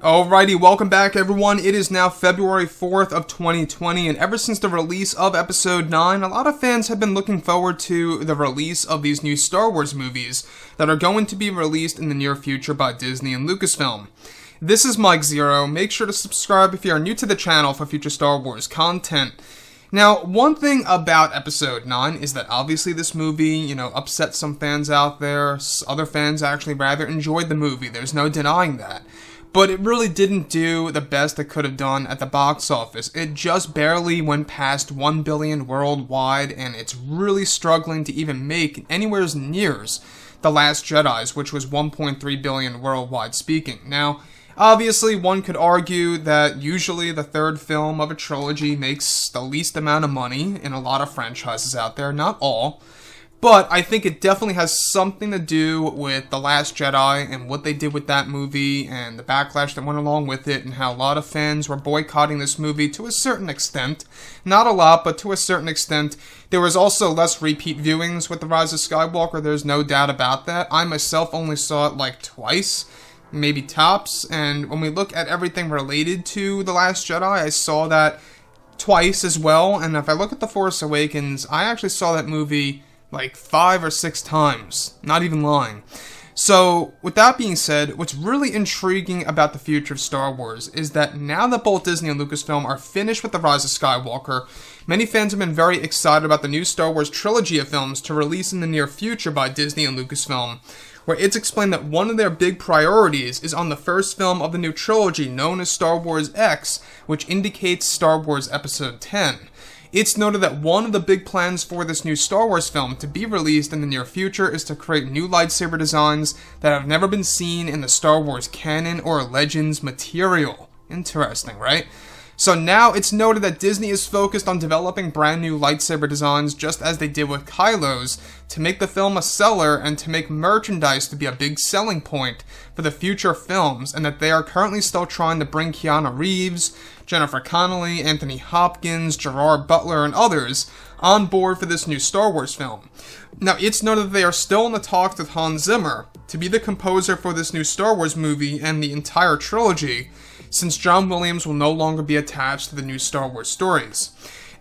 Alrighty, welcome back everyone. It is now February 4th of 2020, and ever since the release of Episode 9, a lot of fans have been looking forward to the release of these new Star Wars movies that are going to be released in the near future by Disney and Lucasfilm. This is Mike Zero. Make sure to subscribe if you are new to the channel for future Star Wars content. Now, one thing about Episode 9 is that obviously this movie, upset some fans out there. Other fans actually rather enjoyed the movie. There's no denying that. But it really didn't do the best it could have done at the box office. It just barely went past 1 billion worldwide, and it's really struggling to even make anywhere near The Last Jedi's, which was 1.3 billion worldwide speaking. Now, obviously, one could argue that usually the third film of a trilogy makes the least amount of money in a lot of franchises out there, not all. But I think it definitely has something to do with The Last Jedi and what they did with that movie and the backlash that went along with it and how a lot of fans were boycotting this movie to a certain extent. Not a lot, but to a certain extent. There was also less repeat viewings with The Rise of Skywalker, there's no doubt about that. I myself only saw it like twice, maybe tops, and when we look at everything related to The Last Jedi, I saw that twice as well, and if I look at The Force Awakens, I actually saw that movie like 5 or 6 times, not even lying. So, with that being said, what's really intriguing about the future of Star Wars is that now that both Disney and Lucasfilm are finished with The Rise of Skywalker, many fans have been very excited about the new Star Wars trilogy of films to release in the near future by Disney and Lucasfilm, where it's explained that one of their big priorities is on the first film of the new trilogy known as Star Wars X, which indicates Star Wars Episode 10. It's noted that one of the big plans for this new Star Wars film to be released in the near future is to create new lightsaber designs that have never been seen in the Star Wars canon or Legends material. Interesting, right? So now it's noted that Disney is focused on developing brand new lightsaber designs just as they did with Kylo's to make the film a seller and to make merchandise to be a big selling point for the future films, and that they are currently still trying to bring Keanu Reeves, Jennifer Connelly, Anthony Hopkins, Gerard Butler, and others on board for this new Star Wars film. Now, it's noted that they are still in the talks with Hans Zimmer to be the composer for this new Star Wars movie and the entire trilogy, since John Williams will no longer be attached to the new Star Wars stories.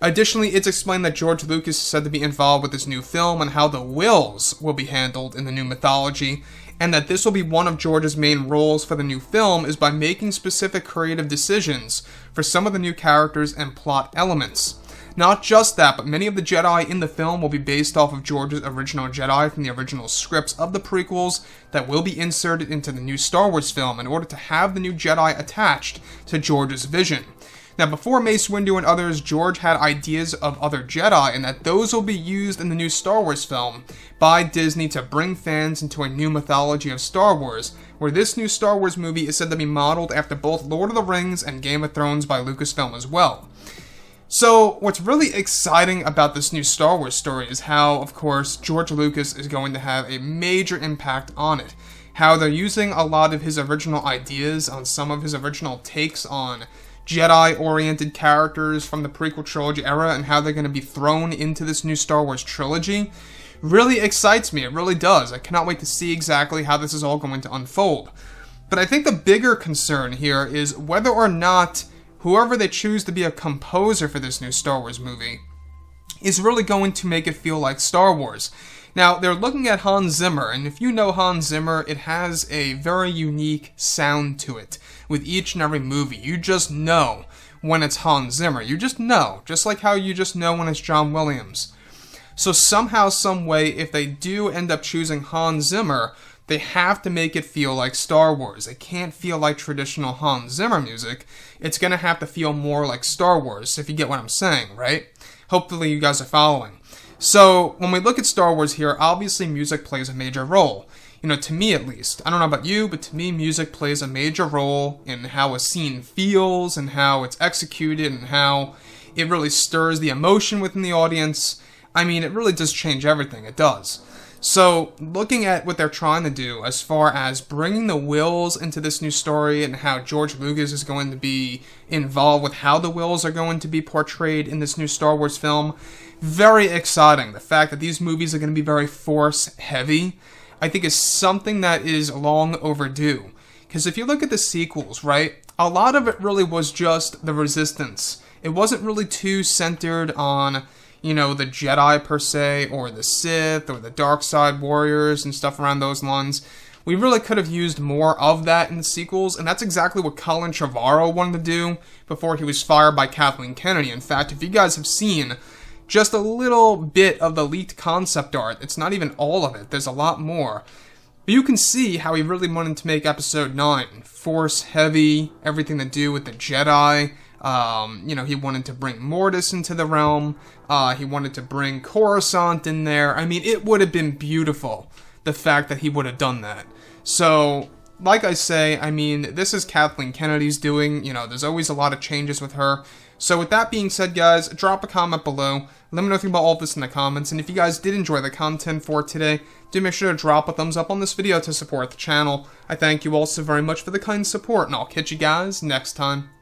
Additionally, it's explained that George Lucas is said to be involved with this new film and how the wills will be handled in the new mythology, and that this will be one of George's main roles for the new film is by making specific creative decisions for some of the new characters and plot elements. Not just that, but many of the Jedi in the film will be based off of George's original Jedi from the original scripts of the prequels that will be inserted into the new Star Wars film in order to have the new Jedi attached to George's vision. Now, before Mace Windu and others, George had ideas of other Jedi, and that those will be used in the new Star Wars film by Disney to bring fans into a new mythology of Star Wars, where this new Star Wars movie is said to be modeled after both Lord of the Rings and Game of Thrones by Lucasfilm as well. So, what's really exciting about this new Star Wars story is how, of course, George Lucas is going to have a major impact on it. How they're using a lot of his original ideas on some of his original takes on Jedi-oriented characters from the prequel trilogy era and how they're going to be thrown into this new Star Wars trilogy really excites me. It really does. I cannot wait to see exactly how this is all going to unfold. But I think the bigger concern here is whether or not whoever they choose to be a composer for this new Star Wars movie is really going to make it feel like Star Wars. Now, they're looking at Hans Zimmer, and if you know Hans Zimmer, it has a very unique sound to it with each and every movie. You just know when it's Hans Zimmer. You just know, just like how you just know when it's John Williams. So somehow, some way, if they do end up choosing Hans Zimmer, they have to make it feel like Star Wars. It can't feel like traditional Hans Zimmer music. It's going to have to feel more like Star Wars, if you get what I'm saying, right? Hopefully you guys are following. So, when we look at Star Wars here, obviously music plays a major role. To me at least. I don't know about you, but to me music plays a major role in how a scene feels and how it's executed and how it really stirs the emotion within the audience. I mean, it really does change everything. It does. So, looking at what they're trying to do as far as bringing the wills into this new story and how George Lucas is going to be involved with how the wills are going to be portrayed in this new Star Wars film, very exciting. The fact that these movies are going to be very Force heavy, I think is something that is long overdue. Because if you look at the sequels, right, a lot of it really was just the Resistance. It wasn't really too centered on, you know, the Jedi per se, or the Sith, or the Dark Side Warriors and stuff around those lines. We really could have used more of that in the sequels, and that's exactly what Colin Trevorrow wanted to do before he was fired by Kathleen Kennedy. In fact, if you guys have seen just a little bit of the leaked concept art, it's not even all of it, there's a lot more. But you can see how he really wanted to make Episode 9 Force-heavy, everything to do with the Jedi. You know, he wanted to bring Mortis into the realm. He wanted to bring Coruscant in there. I mean, it would have been beautiful, the fact that he would have done that. So, like I say, I mean, this is Kathleen Kennedy's doing. You know, there's always a lot of changes with her. So with that being said, guys, drop a comment below. Let me know what you think about all of this in the comments. And if you guys did enjoy the content for today, do make sure to drop a thumbs up on this video to support the channel. I thank you all so very much for the kind support, and I'll catch you guys next time.